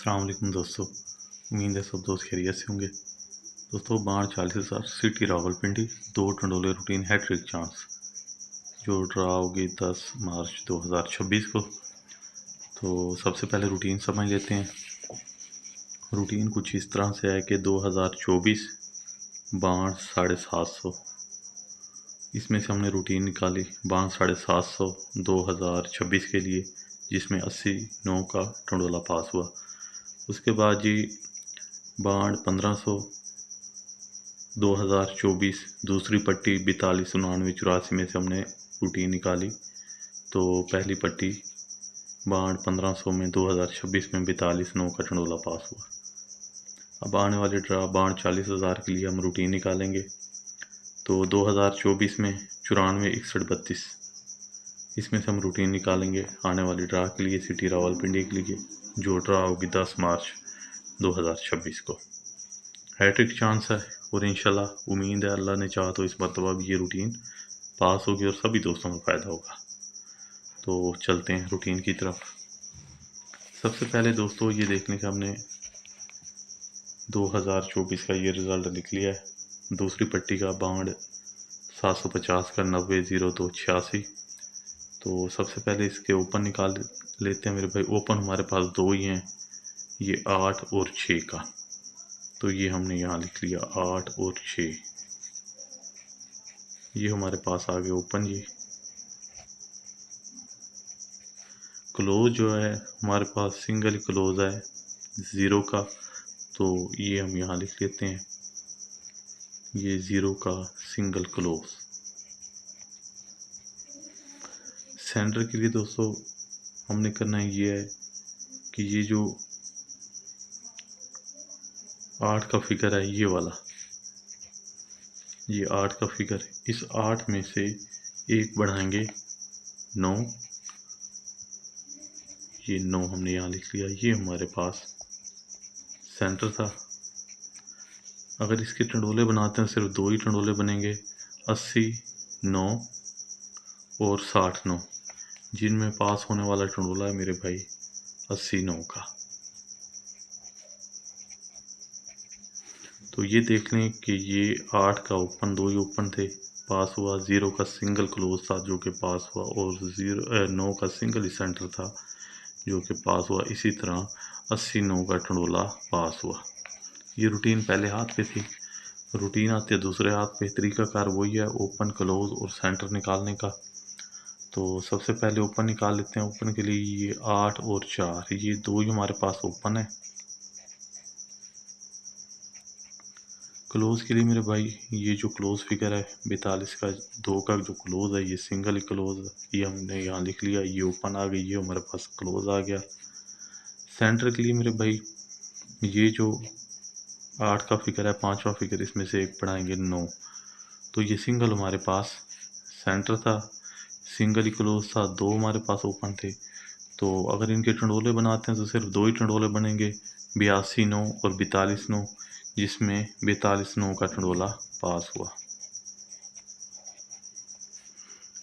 अस्सलाम वालेकुम दोस्तों। उम्मीद है सब दोस्त खैरियत से होंगे। दोस्तों, बाढ़ 40,000 सिटी रावलपिंडी 2 टंडोले रूटीन हैट्रिक चांस जो ड्रा होगी 10 मार्च 2026 को। तो सबसे पहले रूटीन समझ लेते हैं। रूटीन कुछ इस तरह से है कि 2024 बाढ़ 750, इसमें से हमने रूटीन निकाली बाढ़ 750 2026 के लिए, जिसमें 89 का टंडोला पास हुआ। उसके बाद जी बाढ़ 1500 2024 दूसरी पट्टी 4299 84 में से हमने रूटीन निकाली। तो पहली पट्टी बाढ़ 1500 में 2026 में 42 9 का टंडोला पास हुआ। अब आने वाले ड्रा बाढ़ 40,000 के लिए हम रूटीन निकालेंगे। तो 2024 में 94 61 32, इसमें से हम रूटीन निकालेंगे आने वाली ड्रा के लिए सिटी रावलपिंडी के लिए, जो ड्रा होगी 10 मार्च 2026 को। हैट्रिक चांस है और इंशाल्लाह उम्मीद है अल्लाह ने चाहा तो इस मरतबा भी ये रूटीन पास होगी और सभी दोस्तों को फ़ायदा होगा। तो चलते हैं रूटीन की तरफ। सबसे पहले दोस्तों ये देखने का हमने 2024 का ये रिज़ल्ट लिख लिया है। दूसरी पट्टी का बाढ़ 750 का 90 02 86। तो सबसे पहले इसके ओपन निकाल लेते हैं मेरे भाई। ओपन हमारे पास दो ही हैं, ये 8 और 6 का। तो ये हमने यहाँ लिख लिया 8 और 6, ये हमारे पास आ गए ओपन। ये क्लोज जो है हमारे पास सिंगल क्लोज है 0 का, तो ये हम यहाँ लिख लेते हैं, ये 0 का सिंगल क्लोज। सेंटर के लिए दोस्तों हमने करना ये है कि ये जो 8 का फिगर है ये वाला, ये 8 का फिगर, इस 8 में से एक बढ़ाएंगे 9, ये 9 हमने यहाँ लिख लिया। ये हमारे पास सेंटर था। अगर इसके टंडोले बनाते हैं सिर्फ दो ही टंडोले बनेंगे, 80 9 और 60 9, जिनमें पास होने वाला टंडोला है मेरे भाई 80 9 का। तो ये देख लें कि ये 8 का ओपन, दो ही ओपन थे, पास हुआ। 0 का सिंगल क्लोज था जो कि पास हुआ, और 9 का सिंगल सेंटर था जो कि पास हुआ। इसी तरह 80 9 का टंडोला पास हुआ। ये रूटीन पहले हाथ पे थी, रूटीन आती है दूसरे हाथ पे। तरीकाकार वही है, ओपन क्लोज और सेंटर निकालने का। तो सबसे पहले ओपन निकाल लेते हैं। ओपन के लिए ये 8 और 4, ये दो ही हमारे पास ओपन है। क्लोज के लिए मेरे भाई ये जो क्लोज फिगर है 42 का 2 का जो क्लोज है, ये सिंगल क्लोज, ये हमने यहाँ लिख लिया। ये ओपन आ गई, ये हमारे पास क्लोज आ गया। सेंटर के लिए मेरे भाई ये जो 8 का फिगर है, पांचवा फिगर, इसमें से एक बढ़ाएंगे 9, तो ये सिंगल हमारे पास सेंटर था। सिंगल ही क्लोज था, दो हमारे पास ओपन थे। तो अगर इनके टंडोले बनाते हैं तो सिर्फ दो ही टंडोले बनेंगे, 82 9 और 42 9, जिसमें 42 9 का टंडोला पास हुआ।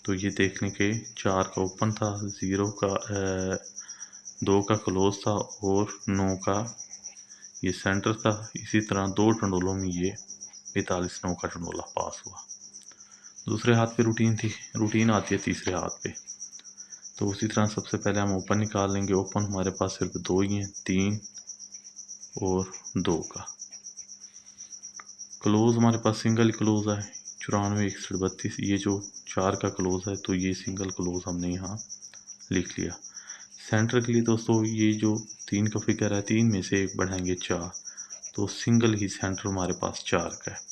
तो ये देखने के 4 का ओपन था, 0 का 2 का क्लोज था और 9 का ये सेंटर था। इसी तरह दो टंडोलों में ये 42 9 का टंडोला पास हुआ। दूसरे हाथ पे रूटीन थी, रूटीन आती है तीसरे हाथ पे। तो उसी तरह सबसे पहले हम ओपन निकाल लेंगे। ओपन हमारे पास सिर्फ दो ही हैं, 3 और 2 का। क्लोज हमारे पास सिंगल क्लोज है 94 61 32, ये जो 4 का क्लोज है, तो ये सिंगल क्लोज हमने यहाँ लिख लिया। सेंटर के लिए दोस्तों ये जो 3 का फिगर है, 3 में से एक बढ़ाएंगे 4, तो सिंगल ही सेंटर हमारे पास 4 का है।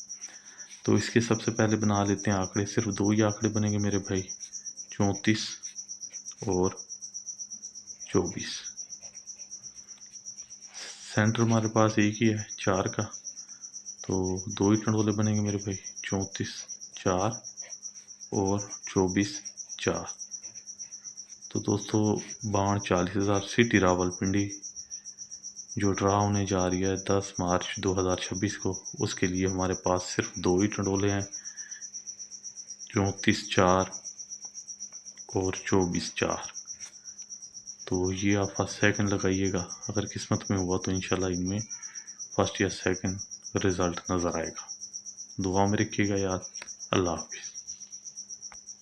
तो इसके सबसे पहले बना लेते हैं आंकड़े। सिर्फ दो ही आंकड़े बनेंगे मेरे भाई, 34 और 24। सेंटर हमारे पास एक ही है 4 का, तो दो ही टंडोले बनेंगे मेरे भाई, 34 4 और 24 4। तो दोस्तों बाढ़ 40,000 सिटी रावलपिंडी जो ड्रा होने जा रही है 10 मार्च 2026 को, उसके लिए हमारे पास सिर्फ दो ही टंडोले हैं, 34 4 और 24 4। तो ये आप फर्स्ट सेकंड लगाइएगा, अगर किस्मत में हुआ तो इंशाल्लाह इनमें फर्स्ट या सेकंड रिज़ल्ट नज़र आएगा। दुआ में रखिएगा याद। अल्लाह हाफिज़।